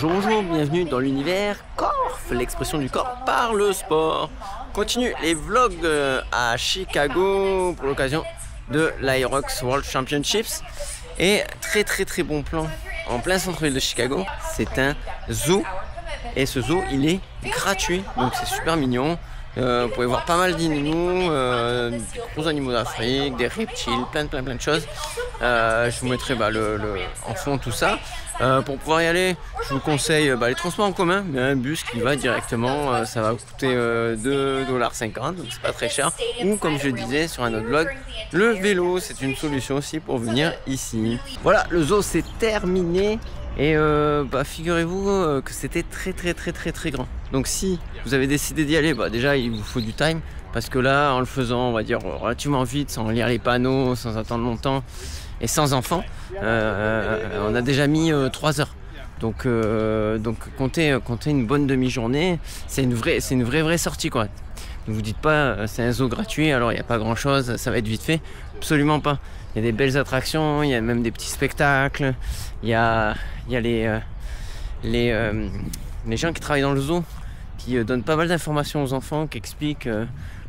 Bonjour, bonjour, bienvenue dans l'univers Corf, l'expression du corps par le sport. Continue les vlogs à Chicago pour l'occasion de l'Aerox World Championships. Et très bon plan en plein centre-ville de Chicago, c'est un zoo. Et ce zoo, il est gratuit, donc c'est super mignon. Vous pouvez voir pas mal d'animaux, des gros animaux d'Afrique, des reptiles, plein de choses. Je vous mettrai en fond tout ça. Pour pouvoir y aller, je vous conseille les transports en commun, mais un bus qui va directement, ça va coûter 2,50 $, donc c'est pas très cher. Ou comme je disais sur un autre blog, le vélo, c'est une solution aussi pour venir ici. Voilà, le zoo c'est terminé. Et figurez-vous que c'était très grand. Donc si vous avez décidé d'y aller, déjà il vous faut du time. Parce que là, en le faisant, on va dire, relativement vite, sans lire les panneaux, sans attendre longtemps et sans enfants, on a déjà mis 3 heures. Donc comptez une bonne demi-journée. C'est une vraie sortie, quoi. Ne vous dites pas c'est un zoo gratuit, alors il n'y a pas grand chose, ça va être vite fait. Absolument pas. Il y a des belles attractions, il y a même des petits spectacles, il y a les gens qui travaillent dans le zoo qui donnent pas mal d'informations aux enfants, qui expliquent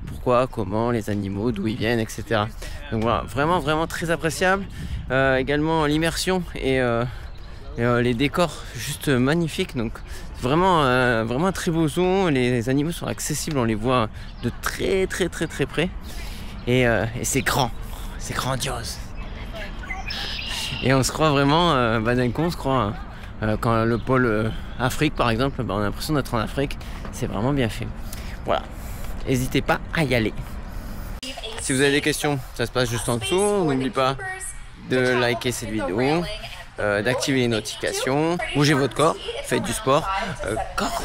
pourquoi, comment, les animaux, d'où ils viennent, etc. Donc voilà, vraiment très appréciable. Également l'immersion et les décors juste magnifiques. Donc vraiment un très beau zoo. Les animaux sont accessibles, on les voit de très près. Et c'est grand, c'est grandiose. Et on se croit vraiment, d'un coup on se croit quand le pôle Afrique par exemple, on a l'impression d'être en Afrique. C'est vraiment bien fait. Voilà, n'hésitez pas à y aller. Si vous avez des questions, ça se passe juste en dessous. N'oubliez pas de liker cette vidéo, d'activer les notifications, bougez votre corps, faites du sport. Corps.